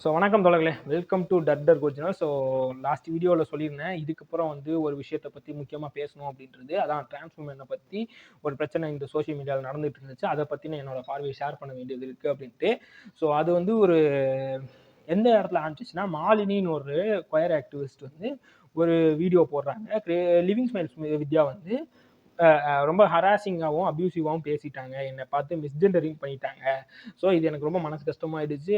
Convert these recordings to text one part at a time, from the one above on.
So வணக்கம் தோழர்களே, welcome to டர்டர் கோஜினல். So last வீடியோவில் சொல்லியிருந்தேன், இதுக்கப்புறம் வந்து ஒரு விஷயத்தை பற்றி முக்கியமாக பேசணும் அப்படின்றது. அதான் டிரான்ஸ்ஃபர்மேஷனை பற்றி ஒரு பிரச்சனை இந்த சோஷியல் மீடியாவில் நடந்துட்டு இருந்துச்சு. அதை பற்றி நான் என்னோட பார்வையை ஷேர் பண்ண வேண்டியது இருக்குது அப்படின்ட்டு. ஸோ அது வந்து ஒரு எந்த இடத்துல ஆரம்பிச்சிச்சுன்னா, மாலினின்னு ஒரு கொயர் ஆக்டிவிஸ்ட் வந்து ஒரு வீடியோ போடுறாங்க. லிவிங் ஸ்மைல்ஸ் வித்யா வந்து ரொம்ப ஹராசிங்காகவும் அப்யூசிவாகவும் பேசிட்டாங்க, என்னை பார்த்து மிஸ்ஜெண்டரிங் பண்ணிட்டாங்க. ஸோ இது எனக்கு ரொம்ப மனசு கஷ்டமாயிடுச்சு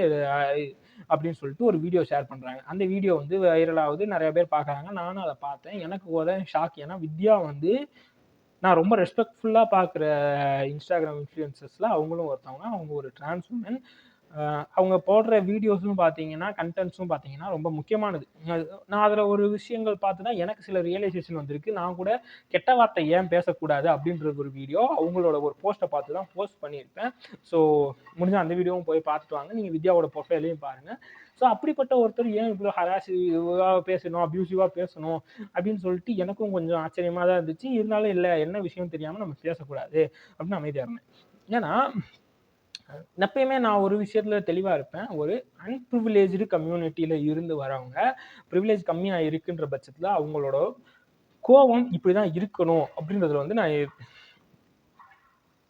அப்படின்னு சொல்லிட்டு ஒரு வீடியோ ஷேர் பண்ணுறாங்க. அந்த வீடியோ வந்து வைரலாகுது, நிறைய பேர் பார்க்குறாங்க. நானும் அதை பார்த்தேன். எனக்கு ஒரு ஷாக். ஏன்னா வித்யா வந்து நான் ரொம்ப ரெஸ்பெக்ட்ஃபுல்லாக பார்க்குற இன்ஸ்டாகிராம் இன்ஃப்ளூயன்சர்ஸில் அவங்களும் ஒருத்தவங்க. அவங்க ஒரு டிரான்ஸ் உமன். அவங்க போடுற வீடியோஸும் பார்த்தீங்கன்னா, கண்டென்ட்ஸும் பார்த்தீங்கன்னா ரொம்ப முக்கியமானது. நான் அதில் ஒரு விஷயங்கள் பார்த்து தான் எனக்கு சில ரியலைசேஷன் வந்திருக்கு. நான் கூட கெட்ட வார்த்தை ஏன் பேசக்கூடாது அப்படின்ற ஒரு வீடியோ அவங்களோட ஒரு போஸ்ட்டை பார்த்து தான் போஸ்ட் பண்ணியிருப்பேன். ஸோ முடிஞ்சால் அந்த வீடியோவும் போய் பார்த்துட்டு வாங்க. நீங்கள் வித்யாவோட ப்ரொஃபைலையும் பாருங்கள். ஸோ அப்படிப்பட்ட ஒருத்தர் ஏன் இவ்வளோ ஹராசிவாக பேசணும், அப்யூசிவாக பேசணும் அப்படின்னு சொல்லிட்டு எனக்கும் கொஞ்சம் ஆச்சரியமாக தான் இருந்துச்சு. இருந்தாலும் இல்லை, என்ன விஷயம் தெரியாமல் நம்ம பேசக்கூடாது அப்படின்னு அமைதியாக இருந்தேன். ஏன்னா எப்பயுமே நான் ஒரு விஷயத்துல தெளிவா இருப்பேன். ஒரு அன்பிரிவிலேஜ்டு கம்யூனிட்டியில இருந்து வரவங்க, ப்ரிவிலேஜ் கம்மியா இருக்குன்ற பட்சத்துல அவங்களோட கோபம் இப்படிதான் இருக்கணும் அப்படின்றதுல வந்து நான்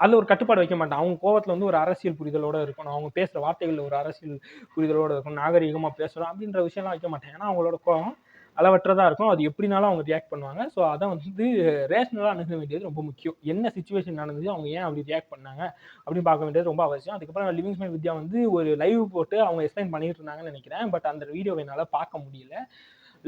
அதுல ஒரு கட்டுப்பாடு வைக்க மாட்டேன். அவங்க கோவத்துல வந்து ஒரு அரசியல் புரிதலோட இருக்கணும், அவங்க பேசுற வார்த்தைகள்ல ஒரு அரசியல் புரிதலோட இருக்கணும், நாகரீகமா பேசணும் அப்படின்ற விஷயம்லாம் வைக்க மாட்டேன். ஏன்னா அவங்களோட கோவம் அளவற்றதா இருக்கும். அது எப்படினாலும் அவங்க ரியாக்ட் பண்ணுவாங்க. ஸோ அதை வந்து ரேஷனலாக அணுக வேண்டியது ரொம்ப முக்கியம். என்ன சுச்சுவேஷன் நடந்தது, அவங்க ஏன் அப்படி ரியாக்ட் பண்ணாங்க அப்படின்னு பார்க்க வேண்டியது ரொம்ப அவசியம். அதுக்கப்புறம் லிவிங் ஸ்மைல் வித்யா வந்து ஒரு லைவ் போட்டு அவங்க எக்ஸ்பிளைன் பண்ணிட்டு இருந்தாங்கன்னு நினைக்கிறேன். பட் அந்த வீடியோவை என்னால் பார்க்க முடியல.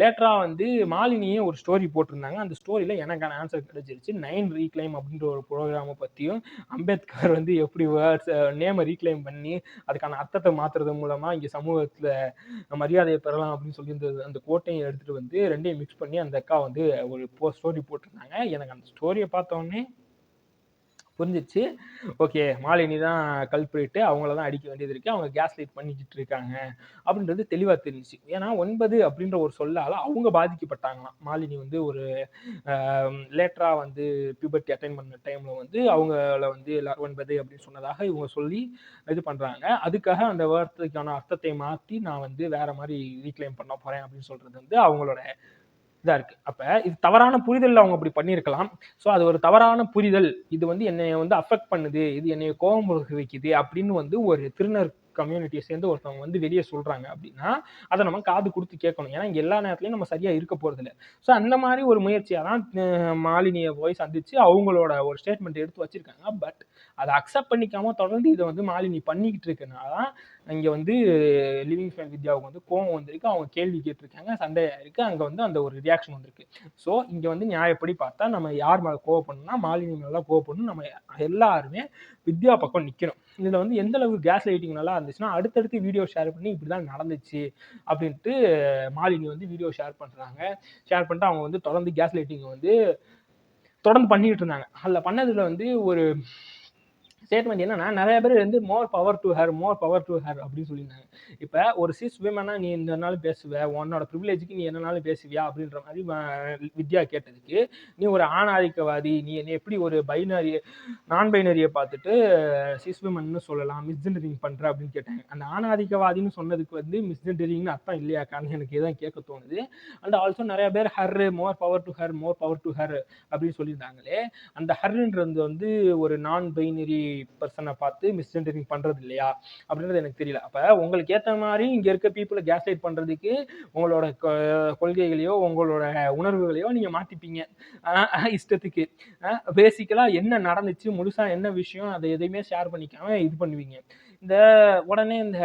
லேட்டரா வந்து மாலினியே ஒரு ஸ்டோரி போட்டிருந்தாங்க. அந்த ஸ்டோரியில எனக்கான ஆன்சர் கிடைச்சிருச்சு. 9 ரீக்ளைம் அப்படின்ற ஒரு ப்ரோக்ராமை பற்றியும், அம்பேத்கர் வந்து எப்படி வேர்ட்ஸ் நேமை ரீக்ளைம் பண்ணி அதுக்கான அர்த்தத்தை மாற்றுறது மூலமாக இங்கே சமூகத்தில் மரியாதையை பெறலாம் அப்படின்னு சொல்லி அந்த கோட்டையும் எடுத்துகிட்டு வந்து ரெண்டையும் மிக்ஸ் பண்ணி அந்த அக்கா வந்து ஒரு ஸ்டோரி போட்டிருந்தாங்க. எனக்கு அந்த ஸ்டோரியை பார்த்தோன்னே புரிஞ்சிச்சு. ஓகே, மாலினி தான் கல்பிரிட்டு, அவங்கள தான் அடிக்க வேண்டியது இருக்கு, அவங்க கேஸ் லைட் பண்ணிக்கிட்டு இருக்காங்க அப்படின்றது தெளிவா தெரிஞ்சுச்சு. ஏன்னா 9 அப்படின்ற ஒரு சொல்லால அவங்க பாதிக்கப்பட்டாங்களாம். மாலினி வந்து ஒரு லேட்டரா வந்து பியூபர்ட்டி அட்டைன் பண்ண டைம்ல வந்து அவங்கள வந்து எல்லாரும் 9 அப்படின்னு சொன்னதாக இவங்க சொல்லி இது பண்றாங்க. அதுக்காக அந்த வார்த்தைக்கான அர்த்தத்தை மாற்றி நான் வந்து வேற மாதிரி ரீக்ளைம் பண்ண போறேன் அப்படின்னு சொல்றது வந்து அவங்களோட இதா இருக்கு. அப்ப இது தவறான புரிதல்ல அவங்க அப்படி பண்ணியிருக்கலாம். ஸோ அது ஒரு தவறான புரிதல். இது வந்து என்னைய வந்து அஃபெக்ட் பண்ணுது, இது என்னைய கோபம் வைக்குது அப்படின்னு வந்து ஒரு திருநர் கம்யூனிட்டியை சேர்ந்து ஒருத்தவங்க வந்து வெளியே சொல்றாங்க அப்படின்னா, அதை நம்ம காது கொடுத்து கேட்கணும். ஏன்னா இங்க எல்லா நேரத்துலையும் நம்ம சரியா இருக்க போறது இல்லை. ஸோ அந்த மாதிரி ஒரு முயற்சியாக தான் மாலினியை போய் சந்திச்சு அவங்களோட ஒரு ஸ்டேட்மெண்ட் எடுத்து வச்சிருக்காங்க. பட் அதை அக்செப்ட் பண்ணிக்காம தொடர்ந்து இதை வந்து மாலினி பண்ணிக்கிட்டு இருக்கனால தான் இங்க வந்து லிவிங் ஸ்மைல் வித்யாவுக்கு வந்து கோவம் வந்திருக்கு. அவங்க கேள்வி கேட்டிருக்காங்க, சண்டையா இருக்கு. அங்க வந்து அந்த ஒரு ரியாக்ஷன் வந்திருக்கு. ஸோ இங்க வந்து நியாயப்படி பார்த்தா நம்ம யார் மேல கோவப்படணும்னா மாலினி மேல கோவப்படணும். நம்ம எல்லாருமே வித்யா பக்கம் நிக்கணும். இதுல வந்து எந்த அளவுக்கு கேஸ் லைட்டிங் நல்லா இருந்துச்சுன்னா, அடுத்தடுத்து வீடியோ ஷேர் பண்ணி இப்படிதான் நடந்துச்சு அப்படின்ட்டு மாலினி வந்து வீடியோ ஷேர் பண்றாங்க. ஷேர் பண்ணிட்டு அவங்க வந்து தொடர்ந்து கேஸ் லைட்டிங் வந்து தொடர்ந்து பண்ணிட்டு இருந்தாங்க. அதுல பண்ணதுல வந்து ஒரு ஸ்டேட்மெண்ட் என்னன்னா, நிறைய பேர் வந்து மோர் power to her, more power to her அப்படின்னு சொல்லியிருந்தாங்க. இப்போ ஒரு சிஸ் விமனா நீ என்னனாலும் பேசுவ, உன்னோட ப்ரிவிலேஜுக்கு நீ என்னனாலும் பேசுவியா அப்படின்ற மாதிரி வித்யா கேட்டதுக்கு, நீ ஒரு ஆணாதிக்கவாதி, நீ என்ன எப்படி ஒரு பைனரி நான் பைனரியை பார்த்துட்டு சிஸ் விமன்னு சொல்லலாம், மிஸ்ஜெண்டரிங் பண்ற அப்படின்னு கேட்டாங்க. அந்த ஆணாதிக்கவாதின்னு சொன்னதுக்கு வந்து மிஸ்ஜெண்டரிங்னு அர்த்தம் இல்லையாக்கான்னு எனக்கு இதான் கேட்க தோணுது. அண்ட் ஆல்சோ நிறைய பேர் her, more power to her, more power to her அப்படின்னு சொல்லியிருந்தாங்களே, அந்த ஹர்ன்றது வந்து ஒரு நான் பைனரி பர்சனை பார்த்து மிஸ்ஜெண்டரிங் பண்றது இல்லையா அப்படின்றது எனக்கு தெரியல. அப்ப உங்களுக்கு ஏற்ற மாதிரி இங்க இருக்க பீப்புளை கேஸ்லைட் பண்றதுக்கு உங்களோட கொள்கைகளையோ உங்களோட உணர்வுகளையோ நீங்க மாத்திப்பீங்க இஷ்டத்துக்கு. பேசிக்கலா என்ன நடந்துச்சு, முழுசா என்ன விஷயம், அதை எதையுமே ஷேர் பண்ணிக்காம இது பண்ணுவீங்க. இந்த உடனே இந்த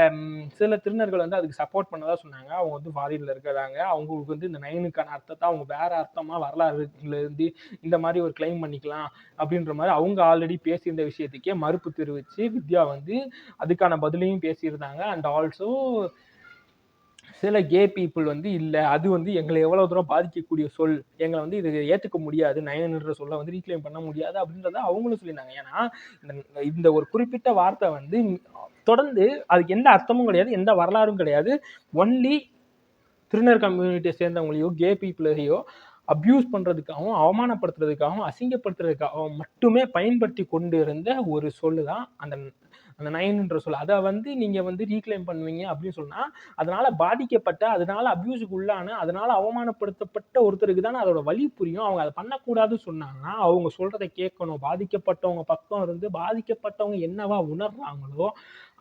சில திருநர்கள் வந்து அதுக்கு சப்போர்ட் பண்ணதா சொன்னாங்க. அவங்க வந்து ஃபாரின்ல இருக்கிறாங்க, அவங்களுக்கு வந்து இந்த 9க்கான அர்த்தத்தை அவங்க வேற அர்த்தமா வரலாறுல இருந்து இந்த மாதிரி ஒரு கிளைம் பண்ணிக்கலாம் அப்படின்ற மாதிரி அவங்க ஆல்ரெடி பேசியிருந்த விஷயத்துக்கே மறுப்பு தெரிவிச்சு வித்யா வந்து அதுக்கான பதிலையும் பேசியிருந்தாங்க. அண்ட் ஆல்சோ சில கே பீப்புள் வந்து இல்லை, அது வந்து எங்களை எவ்வளவு தூரம் பாதிக்கக்கூடிய சொல், எங்களை வந்து இது ஏற்றுக்க முடியாது, நயன்ன்ற சொல்ல வந்து ரீக்ளைம் பண்ண முடியாது அப்படின்றத அவங்களும் சொல்லியிருந்தாங்க. ஏன்னா இந்த ஒரு குறிப்பிட்ட வார்த்தை வந்து தொடர்ந்து அதுக்கு எந்த அர்த்தமும் கிடையாது, எந்த வரலாறும் கிடையாது. ஒன்லி திருநர் கம்யூனிட்டியை சேர்ந்தவங்களையோ கே பீப்புளையோ அப்யூஸ் பண்றதுக்காகவும் அவமானப்படுத்துறதுக்காகவும் அசிங்கப்படுத்துறதுக்காகவும் மட்டுமே பயன்படுத்தி கொண்டு இருந்த ஒரு சொல்லு தான் அந்த அந்த 9ன்ற சொல் அதை வந்து நீங்க வந்து ரீக்ளைம் பண்ணுவீங்க அப்படின்னு சொன்னா, அதனால பாதிக்கப்பட்ட, அதனால அபியூஸுக்கு உள்ளான, அதனால அவமானப்படுத்தப்பட்ட ஒருத்தருக்கு தானே அதோட வலி புரியும். அவங்க அதை பண்ணக்கூடாதுன்னு சொன்னாங்கன்னா அவங்க சொல்றதை கேட்கணும். பாதிக்கப்பட்டவங்க பக்கம் இருந்து பாதிக்கப்பட்டவங்க என்னவா உணர்றாங்களோ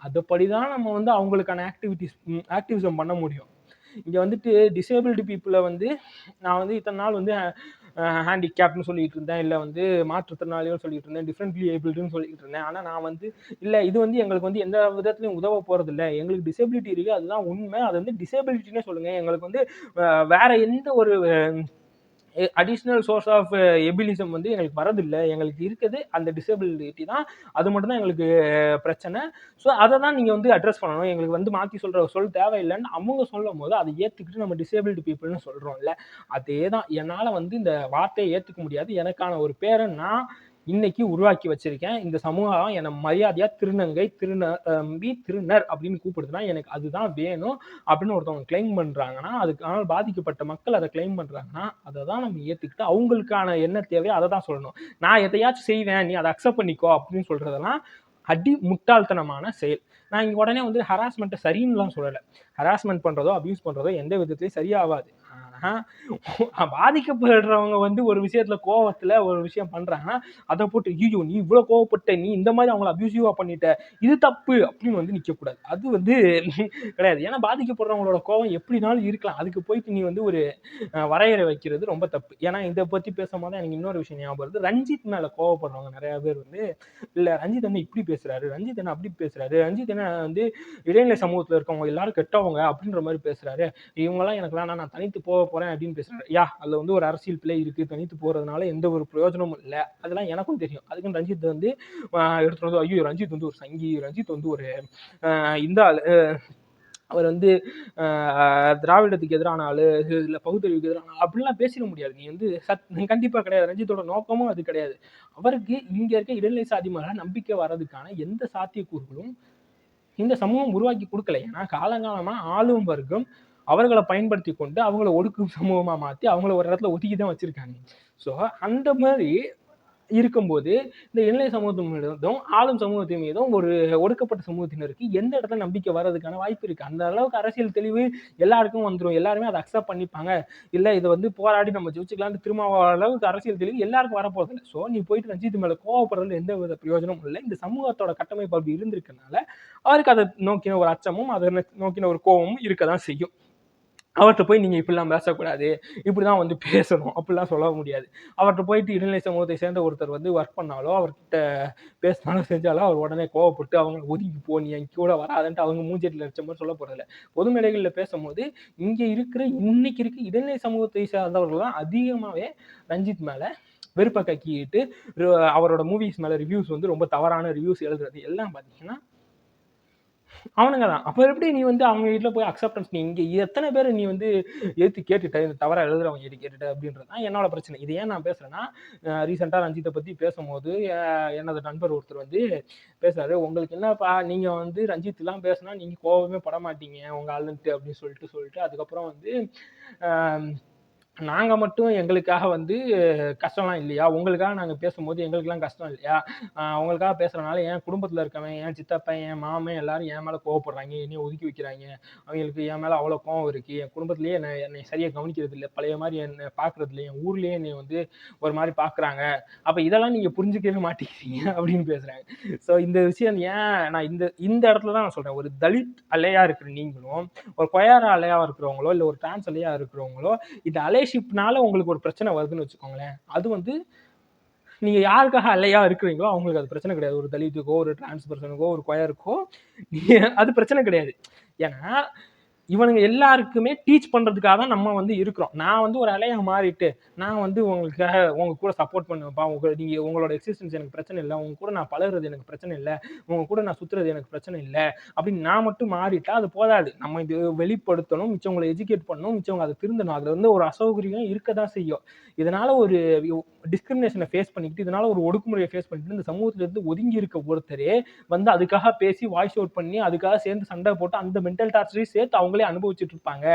அதுபடிதான் நம்ம வந்து அவங்களுக்கான ஆக்டிவிசம் பண்ண முடியும். இங்க வந்துட்டு டிசேபிள்டு பீப்புளை வந்து நான் வந்து இத்தனை நாள் வந்து ஹேண்டிகேப்னு சொல்லிட்டு இருந்தேன், இல்லை வந்து மாற்றுத்திறனாளிகள் சொல்லிட்டு இருந்தேன், டிஃப்ரெண்ட்லி ஏபிள்டுன்னு சொல்லிட்டு இருந்தேன். ஆனால் நான் வந்து இல்லை இது வந்து எங்களுக்கு வந்து எந்த விதத்துலையும் உதவ போறது இல்லை, எங்களுக்கு டிசேபிலிட்டி இருக்கு அதுதான் உண்மை, அது வந்து டிசேபிலிட்டினே சொல்லுங்க, எங்களுக்கு வந்து வேற எந்த ஒரு அடிஷ்னல் சோர்ஸ் ஆஃப் எபிலிசம் வந்து எங்களுக்கு வரதில்லை, எங்களுக்கு இருக்குது அந்த டிசேபிலிட்டி தான், அது மட்டும் தான் எங்களுக்கு பிரச்சனை. ஸோ அதை தான் நீங்கள் வந்து அட்ரஸ் பண்ணணும், எங்களுக்கு வந்து மாற்றி சொல்கிற சொல் தேவையில்லைன்னு அவங்க சொல்லும் போது அதை ஏற்றுக்கிட்டு நம்ம டிசேபிலிட்டி பீப்புள்னு சொல்கிறோம்ல, அதே தான் என்னால் வந்து இந்த வார்த்தையை ஏற்றுக்க முடியாது. எனக்கான ஒரு பேரை நான் இன்னைக்கு உருவாக்கி வச்சிருக்கேன். இந்த சமூகம் என்னை மரியாதையா திருநங்கை, திருநம்பி, திருநர் அப்படின்னு கூப்பிடுதுன்னா எனக்கு அதுதான் வேணும் அப்படின்னு ஒருத்தவங்க கிளைம் பண்றாங்கன்னா, அதுக்கான பாதிக்கப்பட்ட மக்கள் அதை கிளைம் பண்றாங்கன்னா அதை தான் நம்ம ஏற்றுக்கிட்டு அவங்களுக்கான என்ன தேவையோ அதை தான் சொல்லணும். நான் எதையாச்சும் செய்வேன் நீ அதை அக்செப்ட் பண்ணிக்கோ அப்படின்னு சொல்றதெல்லாம் அடி முட்டாள்தனமான செயல். நான் இங்க உடனே வந்து ஹராஸ்மெண்ட்டை சரின்னுலாம் சொல்லலை. ஹராஸ்மெண்ட் பண்றதோ அபியூஸ் பண்றதோ எந்த விதத்திலையும் சரியாகாது. பாதிக்கப்படுறவங்க வந்து ஒரு விஷயத்துல கோவத்துல ஒரு விஷயம் பண்றாங்கன்னா அதை போட்டு ஐயோ நீ இவ்வளவு கோவப்பட்ட, நீ இந்த மாதிரி அவங்களை அபியூசிவா பண்ணிட்ட, இது தப்பு அப்படின்னு வந்து நிக்க கூடாது. அது வந்து கிடையாது. ஏன்னா பாதிக்கப்படுறவங்களோட கோவம் எப்படினாலும் இருக்கலாம், அதுக்கு போயிட்டு நீ வந்து ஒரு வரையறை வைக்கிறது ரொம்ப தப்பு. ஏன்னா இதை பத்தி பேசும்போது எனக்கு இன்னொரு விஷயம் ஞாபகம் வருது. ரஞ்சித் மேல கோவப்படுறவங்க நிறைய பேர் வந்து இல்ல ரஞ்சித் என்ன இப்படி பேசுறாரு, ரஞ்சித் என்ன அப்படி பேசுறாரு, ரஞ்சித் என்ன வந்து இடைநிலை சமூகத்துல இருக்கவங்க எல்லாரும் கெட்டவங்க அப்படின்ற மாதிரி பேசுறாரு, இவங்கெல்லாம் எனக்கு வேணாம் நான் தனித்து போக போறேன் அப்படின்னு பேசுறாரு. அதுல வந்து ஒரு அரசியல் பிழை இருக்கு, தனித்து போறதுனால எந்த ஒரு பிரயோஜனமும் இல்லை, அதெல்லாம் எனக்கும் தெரியும். அதுக்குன்னு ரஞ்சித் வந்து எடுத்துட்டு வந்து ஐயோ ரஞ்சித் வந்து ஒரு சங்கி, ரஞ்சித் வந்து ஒரு இந்த அவர் வந்து திராவிடத்துக்கு எதிரான ஆளு, இல்லை பகுத்தறிவுக்கு எதிரான அப்படிலாம் பேசிட முடியாது. நீ வந்து கண்டிப்பா கிடையாது. ரஞ்சித்தோட நோக்கமும் அது கிடையாது. அவருக்கு இங்க இருக்க இடைநிலை சாதி மேல நம்பிக்கை வர்றதுக்கான எந்த சாத்தியக்கூறுகளும் இந்த சமூகம் உருவாக்கி கொடுக்கல. ஏன்னா காலங்காலமா ஆளும் வர்க்கம் அவர்களை பயன்படுத்தி கொண்டு அவங்கள ஒடுக்கும் சமூகமா மாற்றி அவங்கள ஒரு இடத்துல ஒதுக்கி தான் வச்சிருக்காங்க. ஸோ அந்த மாதிரி இருக்கும்போது இந்த இடைநிலை சமூகத்தின் மீதும் ஆளும் சமூகத்தின் மீதும் ஒரு ஒடுக்கப்பட்ட சமூகத்தினருக்கு எந்த இடத்துல நம்பிக்கை வர்றதுக்கான வாய்ப்பு இருக்கு. அந்த அளவுக்கு அரசியல் தெளிவு எல்லாருக்கும் வந்துடும், எல்லாருமே அதை அக்செப்ட் பண்ணிப்பாங்க. இல்லை இதை வந்து போராடி நம்ம ஜெயிச்சுக்கலாம்னு திரும்ப அளவுக்கு அரசியல் தெளிவு எல்லாருக்கும் வரப்போறது இல்லை. ஸோ நீ போயிட்டு ரஞ்சித் மேல கோவப்படுறதுல எந்த வித பிரயோஜனமும் இல்லை. இந்த சமூகத்தோட கட்டமைப்பு அப்படி இருந்திருக்கனால அவருக்கு அதை நோக்கின ஒரு அச்சமும் அதை நோக்கின ஒரு கோபமும் இருக்கதான் செய்யும். அவர்கிட்ட போய் நீங்க இப்படிலாம் பேசக்கூடாது, இப்படிதான் வந்து பேசணும் அப்படிலாம் சொல்ல முடியாது. அவர்கிட்ட போயிட்டு இடைநிலை சமூகத்தை சேர்ந்த ஒருத்தர் வந்து ஒர்க் பண்ணாலோ அவர்கிட்ட பேசினாலும் செஞ்சாலும் அவர் உடனே கோவப்பட்டு அவங்க ஒதுக்கி போ, நீ என் கூட வராதுன்ட்டு அவங்க மூஞ்சேட்டில் அடிச்ச மாதிரி சொல்ல போறதில்ல. பொது மேடைகளில் பேசும்போது இன்னைக்கு இருக்க இடைநிலை சமூகத்தை சேர்ந்தவர்கள் தான் அதிகமாவே ரஞ்சித் மேல வெறுப்பை கக்கிட்டு அவரோட மூவிஸ் மேல ரிவ்யூஸ் வந்து ரொம்ப தவறான ரிவ்யூஸ் எழுதுறது எல்லாம் பாத்தீங்கன்னா அவனுங்க தான். அப்ப எப்படி நீ வந்து அவங்க வீட்டுல போய் அக்செப்டன்ஸ் நீ இங்க எத்தனை பேர் நீ வந்து ஏத்து கேட்டுட்ட, இந்த தவறா எழுதுறவங்க ஏற்றி கேட்டுட்ட அப்படின்றது தான் என்னோட பிரச்சனை. இது ஏன் நான் பேசுறேன்னா, ரீசெண்டா ரஞ்சித்தை பத்தி பேசும்போது எனது நண்பர் ஒருத்தர் வந்து பேசுறாரு, உங்களுக்கு என்னப்பா நீங்க வந்து ரஞ்சித் எல்லாம் பேசினா நீங்க கோபமே பட மாட்டீங்க உங்க ஆளுன்ட்டு அப்படின்னு சொல்லிட்டு அதுக்கப்புறம் வந்து நாங்க மட்டும் எங்களுக்காக வந்து கஷ்டம்லாம் இல்லையா, உங்களுக்காக நாங்க பேசும்போது எங்களுக்கெல்லாம் கஷ்டம் இல்லையா, உங்களுக்காக பேசுறதுனால என் குடும்பத்துல இருக்கவன், என் சித்தப்பன், என் மாமன் எல்லாரும் என் மேல கோவப்படுறாங்க, என்னைய ஒதுக்கி வைக்கிறாங்க, அவங்களுக்கு என் மேல அவ்வளவு கோவம் இருக்கு, என் குடும்பத்திலேயே என்னை சரியா கவனிக்கிறது இல்லை, பழைய மாதிரி என்னை பாக்குறது இல்லை, என் ஊர்லயே என்னை வந்து ஒரு மாதிரி பாக்குறாங்க, அப்ப இதெல்லாம் நீங்க புரிஞ்சுக்கவே மாட்டேங்கிறீங்க அப்படின்னு பேசுறாங்க. ஸோ இந்த விஷயம் ஏன் நான் இந்த இடத்துல தான் நான் சொல்றேன், ஒரு தலித் அலையா இருக்கிற நீங்களும் ஒரு கொயரா அலையா இருக்கிறவங்களோ இல்லை ஒரு டிரான்ஸ் அலையா இருக்கிறவங்களோ இந்த அலைஷிப்னால உங்களுக்கு ஒரு பிரச்சனை வருதுன்னு வச்சுக்கோங்களேன், அது வந்து நீங்க யாருக்காக அலையா இருக்கிறீங்களோ அவங்களுக்கு அது பிரச்சனை கிடையாது. ஒரு தலித்துக்கோ ஒரு டிரான்ஸ் பர்சனுக்கோ ஒரு கொயருக்கோ அது பிரச்சனை கிடையாது. ஏன்னா இவனுங்க எல்லாருக்குமே டீச் பண்றதுக்காக தான் நம்ம வந்து இருக்கிறோம். நான் வந்து ஒரு அலையா மாறிட்டு நான் வந்து உங்களுக்காக உங்க கூட சப்போர்ட் பண்ணுவேன்ப்பா, நீங்க உங்களோட எக்ஸிஸ்டன்ஸ் எனக்கு பிரச்சனை இல்லை, உங்க கூட நான் பழகுறது எனக்கு பிரச்சனை இல்லை, உங்க கூட நான் சுத்துறது எனக்கு பிரச்சனை இல்லை அப்படின்னு நான் மட்டும் மாறிட்டா அது போதாது. நம்ம இது வெளிப்படுத்தணும், மிச்சவங்களை எஜுகேட் பண்ணணும், மிச்சவங்க அதை திருந்தணும். அதுல வந்து ஒரு அசௌகரியம் இருக்கதான் செய்யும். இதனால ஒரு டிஸ்கிரிமினேஷனை ஃபேஸ் பண்ணிக்கிட்டு, இதனால ஒரு ஒடுக்குமுறையை ஃபேஸ் பண்ணிட்டு இந்த சமூகத்துல இருந்து ஒதுங்கி இருக்க ஒருத்தரே வந்து அதுக்காக பேசி வாய்ஸ் அவுட் பண்ணி அதுக்காக சேர்ந்து சண்டை போட்டு அந்த மென்டல் டார்ச்சரையும் சேர்த்து அவங்களே அனுபவிச்சுட்டு இருப்பாங்க,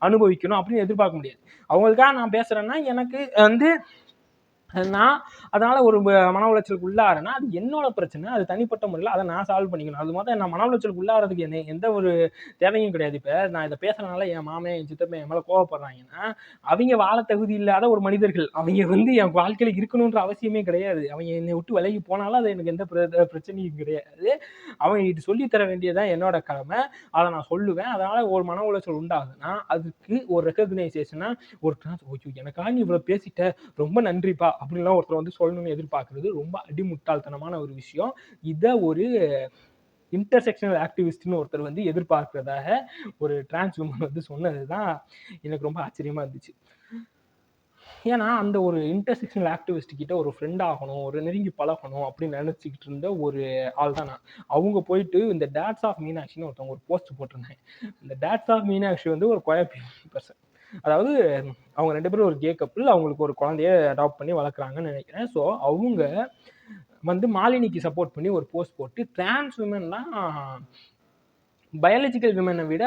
அனுபவிக்கணும் அப்படின்னு எதிர்பார்க்க முடியாது. அவங்களுக்காக நான் பேசுறேன்னா எனக்கு வந்து நான் அதனால ஒரு மன உளைச்சலுக்கு உள்ளாறேன்னா அது என்னோட பிரச்சனை, அது தனிப்பட்ட முறையில் அதை நான் சால்வ் பண்ணிக்கணும். அது மாதிரி நான் மன உளைச்சலுக்கு உள்ளாறதுக்கு என்ன எந்த ஒரு தேவையும் கிடையாது. இப்போ நான் இதை பேசுறதுனால என் மாமன் என் சித்தப்பன் என் மேலே கோவப்படுறாங்கன்னா அவங்க வாழ தகுதி இல்லாத ஒரு மனிதர்கள். அவங்க என் வாழ்க்கையில் இருக்கணுன்ற அவசியமே கிடையாது. அவங்க என்னை விட்டு விலகி போனாலும் அது எனக்கு எந்த பிரச்சனையும் கிடையாது. அவங்க சொல்லி தர வேண்டியதான் என்னோட கடமை. அதை நான் சொல்லுவேன். அதனால ஒரு மன உளைச்சல் உண்டாகுதுன்னா அதுக்கு ஒரு ரெக்கக்னைசேஷனா ஒரு எனக்காக நீ இவ்வளவு பேசிட்ட, ரொம்ப நன்றிப்பா அப்படின்லாம் ஒருத்தர் வந்து சொல்லணும்னு எதிர்பார்க்கறது ரொம்ப அடிமுட்டாள்தனமான ஒரு விஷயம். இதை ஒரு இன்டர்செக்ஷனல் ஆக்டிவிஸ்ட்னு ஒருத்தர் வந்து எதிர்பார்க்கிறதாக ஒரு டிரான்ஸ் உமன் வந்து சொன்னதுதான் எனக்கு ரொம்ப ஆச்சரியமா இருந்துச்சு. ஏன்னா அந்த ஒரு இன்டர்செக்ஷனல் ஆக்டிவிஸ்ட் கிட்ட ஒரு ஃப்ரெண்ட் ஆகணும், ஒரு நெருங்கி பழகணும் அப்படின்னு நினைச்சுக்கிட்டு இருந்த ஒரு ஆள் தான் நான். அவங்க போயிட்டு இந்த டேட்ஸ் ஆஃப் மீனாட்சின்னு ஒருத்தவங்க ஒரு போஸ்ட் போட்டிருந்தாங்க. இந்த டேட்ஸ் ஆஃப் மீனாட்சி வந்து ஒரு கொயர் பர்சன். அதாவது அவங்க 2 பேரும் ஒரு கே கப்பிள். அவங்களுக்கு ஒரு குழந்தைய அடாப்ட் பண்ணி வளர்க்குறாங்கன்னு நினைக்கிறேன். ஸோ அவங்க வந்து மாலினிக்கு சப்போர்ட் பண்ணி ஒரு போஸ்ட் போட்டு டிரான்ஸ் விமன்லாம் பயாலஜிக்கல் விமனை விட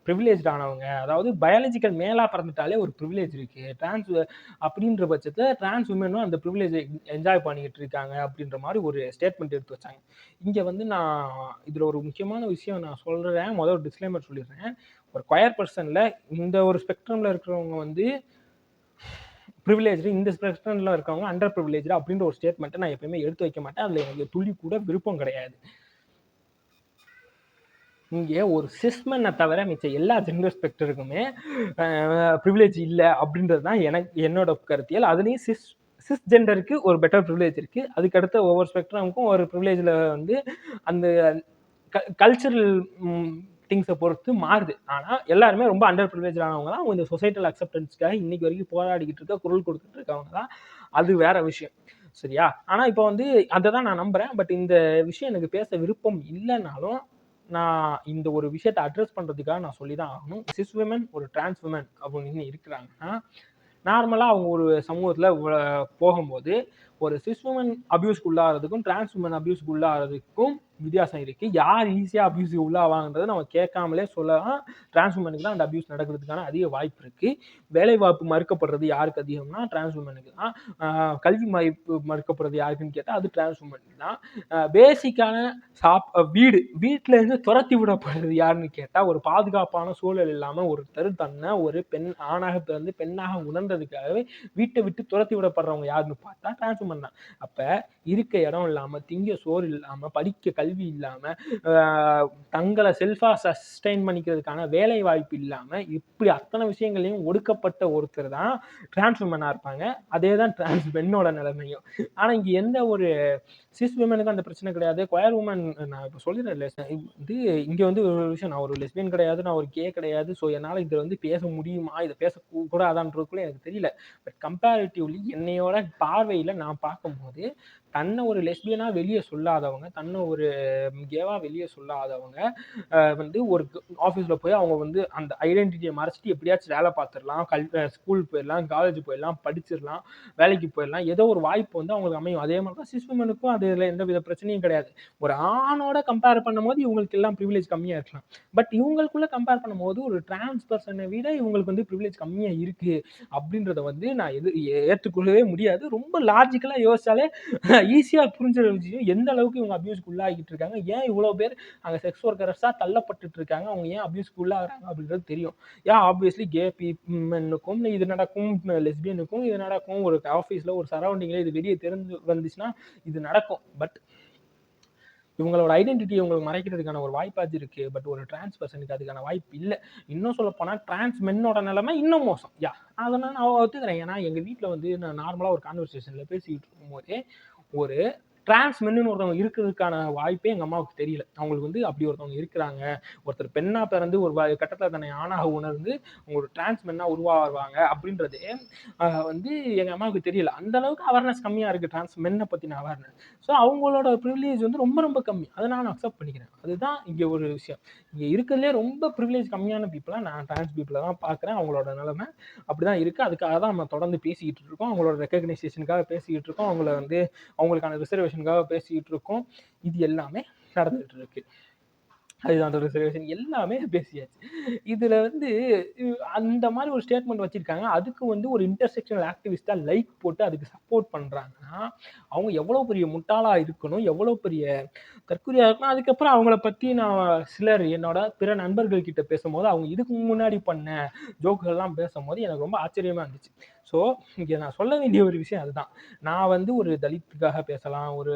ப்ரிவிலேஜ் ஆனவங்க, அதாவது பயாலஜிக்கல் மேலா பிறந்துட்டாலே ஒரு ப்ரிவிலேஜ் இருக்கு டிரான்ஸ் அப்படின்ற பட்சத்தில் டிரான்ஸ் விமனும் அந்த ப்ரிவிலேஜை என்ஜாய் பண்ணிக்கிட்டு இருக்காங்க அப்படின்ற மாதிரி ஒரு ஸ்டேட்மெண்ட் எடுத்து வச்சாங்க. இங்கே வந்து நான் இதில் ஒரு முக்கியமான விஷயம் நான் சொல்கிறேன். முதல் டிஸ்க்ளைமர் சொல்லிடுறேன். ஒரு கொயர் பர்சனில் இந்த ஒரு ஸ்பெக்ட்ரமில் இருக்கிறவங்க வந்து ப்ரிவிலேஜ், இந்த ஸ்பெக்ட்ரமில் இருக்கவங்க அண்டர் ப்ரிவிலேஜ் அப்படின்ற ஒரு ஸ்டேட்மெண்ட்டை நான் எப்பயுமே எடுத்து வைக்க மாட்டேன். அதில் எனக்கு துளி கூட விருப்பம் கிடையாது. இங்கே ஒரு சிஸ்மென்னை தவிர மிச்ச எல்லா ஜெண்டர் ஸ்பெக்டருக்குமே ப்ரிவிலேஜ் இல்லை அப்படின்றது தான் என்னோட கருத்தியல். அதுலேயும் சிஸ் ஜெண்டருக்கு ஒரு பெட்டர் ப்ரிவிலேஜ் இருக்குது. அதுக்கடுத்த ஒவ்வொரு ஸ்பெக்ட்ரமுக்கும் ஒரு ப்ரிவிலேஜில் வந்து அந்த கல்ச்சரல் திங்ஸை பொறுத்து மாறுது. ஆனால் எல்லாருமே ரொம்ப அண்டர் ப்ரிவிலேஜ் ஆனவங்க தான் இந்த சொசைட்டல் அக்செப்டன்ஸ்க்காக இன்னைக்கு வரைக்கும் போராடிக்கிட்டு இருக்க, குரல் கொடுத்துட்டு இருக்கவங்க தான். அது வேற விஷயம், சரியா? ஆனால் இப்போ வந்து அதை தான் நான் நம்புகிறேன். பட் இந்த விஷயம் எனக்கு பேச விருப்பம் இல்லைனாலும் நான் இந்த ஒரு விஷயத்தை அட்ரஸ் பண்ணுறதுக்காக நான் சொல்லி தான் ஆகணும். சிஸ் விமன் ஒரு டிரான்ஸ் விமன் அப்படின்னு இருக்கிறாங்கன்னா நார்மலாக அவங்க ஒரு சமூகத்தில் போகும்போது ஒரு சிஸ் உமன் அபியூஸ்க்கு உள்ளாகிறதுக்கும் டிரான்ஸ் உமன் அபியூஸ்க்கு உள்ளாகிறதுக்கும் வித்தியாசம் இருக்குது. யார் ஈஸியாக அபியூஸுக்கு உள்ளாவாங்கன்றதை நம்ம கேட்காமலே சொல்லலாம். டிரான்ஸ் உமனுக்கு தான் அந்த அபியூஸ் நடக்கிறதுக்கான அதிக வாய்ப்பு இருக்குது. வேலை வாய்ப்பு மறுக்கப்படுறது யாருக்கு அதிகம்னா டிரான்ஸ் உமனுக்கு தான். கல்வி வாய்ப்பு மறுக்கப்படுறது யாருக்குன்னு கேட்டால் அது டிரான்ஸ் உமனுக்கு தான். பேசிக்கான வீட்டிலேருந்து துரத்தி விடப்படுறது யாருன்னு கேட்டால் ஒரு பாதுகாப்பான சூழல் இல்லாமல் ஒருத்தர் தன்னை ஒரு ஆணாக பிறந்து பெண்ணாக உணர்ந்ததுக்காகவே வீட்டை விட்டு துரத்தி விடப்படுறவங்க யாருன்னு பார்த்தா டிரான்ஸ் உமன் தான். அப்போ இருக்க இடம் இல்லாமல், திங்க சோறு இல்லாமல், படிக்க கல்வி இல்லாமல், தங்களை செல்ஃபாக சஸ்டைன் பண்ணிக்கிறதுக்கான வேலை வாய்ப்பு இல்லாமல் இப்படி அத்தனை விஷயங்களையும் ஒடுக்கப்பட்ட ஒருத்தர் தான் டிரான்ஸ் உமனாக இருப்பாங்க. அதே தான் டிரான்ஸ் பெண்ணோட நிலைமையும். ஆனால் இங்கே எந்த ஒரு சிஸ் விமனுக்கு அந்த பிரச்சனை கிடையாது. கொயர் உமன் நான் இப்போ சொல்லிடுறேன் வந்து இங்கே வந்து ஒரு விஷயம், நான் ஒரு லெஸ்பியன் கிடையாது, நான் ஒரு கே கிடையாது. ஸோ என்னால் இதை வந்து பேச முடியுமா, இதை பேசக்கூடாதான்றதுக்குள்ளே எனக்கு தெரியல. பட் கம்பேரிட்டிவ்லி என்னையோட பார்வையில் நான் பார்க்கும்போது தன்னை ஒரு லெஸ்பியனாக வெளியே சொல்லாதவங்க, தன்னை ஒரு கேவாக வெளியே சொல்லாதவங்க வந்து ஒரு ஆஃபீஸில் போய் அவங்க வந்து அந்த ஐடென்டிட்டியை மறைச்சிட்டு எப்படியாச்சும் வேலை பார்த்துடலாம், ஸ்கூல் போயிடலாம், காலேஜ் போயிடலாம், படிச்சிடலாம், வேலைக்கு போயிடலாம், ஏதோ ஒரு வாய்ப்பு வந்து அவங்களுக்கு அமையும். அதே மாதிரி தான் சிஸ் விமனுக்கும் அதில் எந்த வித பிரச்சனையும் கிடையாது. ஒரு ஆணோட கம்பேர் பண்ணும்போது இவங்களுக்கு எல்லாம் ப்ரிவிலேஜ் கம்மியாக இருக்கலாம். பட் இவங்களுக்குள்ள கம்பேர் பண்ணும்போது ஒரு டிரான்ஸ் பர்சனை விட இவங்களுக்கு வந்து ப்ரிவிலேஜ் கம்மியாக இருக்குது அப்படின்றத வந்து நான் ஏற்றுக்கொள்ளவே முடியாது. ரொம்ப லாஜிக்கலாக யோசிச்சாலே ஈஸியாக புரிஞ்சுற விஷயம் எந்த அளவுக்கு இவங்க அபியூஸ்க்கு உள்ளாகிட்டு இருக்காங்க, ஏன் இவ்வளோ பேர் அங்கே செக்ஸ் ஒர்க்கர்ஸாக தள்ளப்பட்டு இருக்காங்க, அவங்க ஏன் அபியூஸ்க்கு உள்ளாகிறாங்க அப்படின்றது தெரியும். ஏன் ஆப்வியஸ்லி கே பீப்புக்கும் இது நடக்கும், லெஸ்பியனுக்கும் இது நடக்கும், ஒரு ஆஃபீஸில் ஒரு சரௌண்டிங்கில் இது வெளியே தெரிஞ்சு வந்துச்சுன்னா இது நடக்கும். பட் இவங்களோட ஐடென்டிட்டி இவங்களுக்கு மறைக்கிறதுக்கான ஒரு வாய்ப்பாச்சு இருக்கு. பட் ஒரு டிரான்ஸ் பர்சனுக்கு அதுக்கான வாய்ப்பு இல்லை. இன்னும் சொல்ல போனால் டிரான்ஸ் மென்னோட நிலைமை இன்னும் மோசம். அதை நான் ஒத்துக்கிறேன். ஏன்னா எங்கள் வீட்டில் வந்து நான் நார்மலாக ஒரு கான்வர்சேஷனில் பேசிக்கிட்டு இருக்கும்போதே ஒரு டிரான்ஸ் மென்னு ஒருத்தவங்க இருக்கிறதுக்கான வாய்ப்பே எங்கள் அம்மாவுக்கு தெரியல. அவங்களுக்கு வந்து அப்படி ஒருத்தவங்க இருக்கிறாங்க, ஒருத்தர் பெண்ணாக பிறந்து ஒரு கட்டத்தில் தன்னை ஆணாக உணர்ந்து அவங்க ஒரு டிரான்ஸ் மென்னாக உருவாவாங்க அப்படின்றதே வந்து எங்கள் அம்மாவுக்கு தெரியல. அந்த அளவுக்கு அவேர்னஸ் கம்மியாக இருக்குது டிரான்ஸ் மென்னை பற்றின அவேர்னஸ். ஸோ அவங்களோட ப்ரிவிலேஜ் வந்து ரொம்ப ரொம்ப கம்மி. அதை நான் அக்செப்ட் பண்ணிக்கிறேன். அதுதான் இங்கே ஒரு விஷயம். இங்கே இருக்கிறதுலே ரொம்ப ப்ரிவிலேஜ் கம்மியான பீப்புளாக நான் டிரான்ஸ் பீப்புளை தான் பார்க்குறேன். அவங்களோட நிலைமை அப்படி தான் இருக்குது. அதுக்காக தான் நம்ம தொடர்ந்து பேசிக்கிட்டு இருக்கோம். அவங்களோட ரெக்கக்னைசேஷனுக்காக பேசிக்கிட்டு இருக்கோம். அவங்கள வந்து அவங்களுக்கான ரிசர்வேஷனுக்காக பேசிக்கிட்டு இருக்கோம். இது எல்லாமே நடந்துகிட்டு இருக்கு. அதுதான் அதோட ரிசர்வேஷன் எல்லாமே பேசியாச்சு. இதுல வந்து அந்த மாரி ஒரு ஸ்டேட்மெண்ட் வச்சிருக்காங்க. அதுக்கு வந்து ஒரு இன்டர்செக்ஷனல் ஆக்டிவிஸ்ட்டா லைக் போட்டு அதுக்கு சப்போர்ட் பண்றாங்கன்னா, அவங்க எவ்வளோ பெரிய முட்டாளா இருக்கணும், எவ்வளோ பெரிய தற்குறியா இருக்கணும். அதுக்கப்புறம் அவங்கள பத்தி நான் சிலர் என்னோட பிற நண்பர்கள் கிட்ட பேசும்போது, அவங்க இதுக்கு முன்னாடி பண்ண ஜோக்குகள்லாம் பேசும்போது எனக்கு ரொம்ப ஆச்சரியமா இருந்துச்சு. ஸோ, இங்க நான் சொல்ல வேண்டிய ஒரு விஷயம் அதுதான். நான் வந்து ஒரு தலித்துக்காக பேசலாம், ஒரு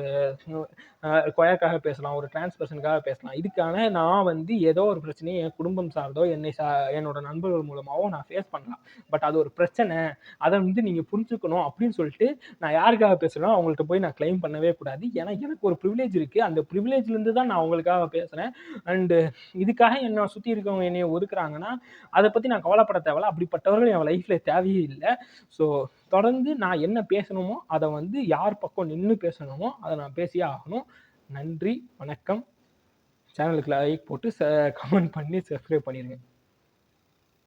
கொயக்காக பேசலாம், ஒரு டிரான்ஸ் பெர்சனுக்காக பேசலாம். இதுக்கான நான் வந்து ஏதோ ஒரு பிரச்சனைய என் குடும்பம் சார்ந்தோ, என்னோட நண்பர்கள் மூலமாவோ நான் ஃபேஸ் பண்ணலாம். பட் அது ஒரு பிரச்சனை. அத வந்து நீங்க புரிஞ்சுக்கணும் அப்படின்னு சொல்லிட்டு, நான் யாருக்காக பேசுறேனோ அவங்கள்ட்ட போய் நான் கிளைம் பண்ணவே கூடாது. ஏன்னா எனக்கு ஒரு பிரிவிலேஜ் இருக்கு. அந்த பிரிவிலேஜ்ல இருந்து தான் நான் உங்களுக்காக பேசுறேன். அண்ட் இதுக்காக என்ன சுத்தி இருக்கவங்க என்னைய ஒதுக்குறாங்கன்னா, அத பத்தி நான் கவலைப்பட தேவையில்ல. அப்படிப்பட்டவர்கள் என் லைஃப்ல தேவையே இல்ல. ஸோ தொடர்ந்து நான் என்ன பேசணுமோ, அத வந்து யார் பக்கம் நின்னு பேசணுமோ, அத நான் பேசியே ஆகணும். நன்றி, வணக்கம். சேனலுக்கு லைக் போட்டு கமெண்ட் பண்ணி சப்ஸ்கிரைப் பண்ணிருங்க.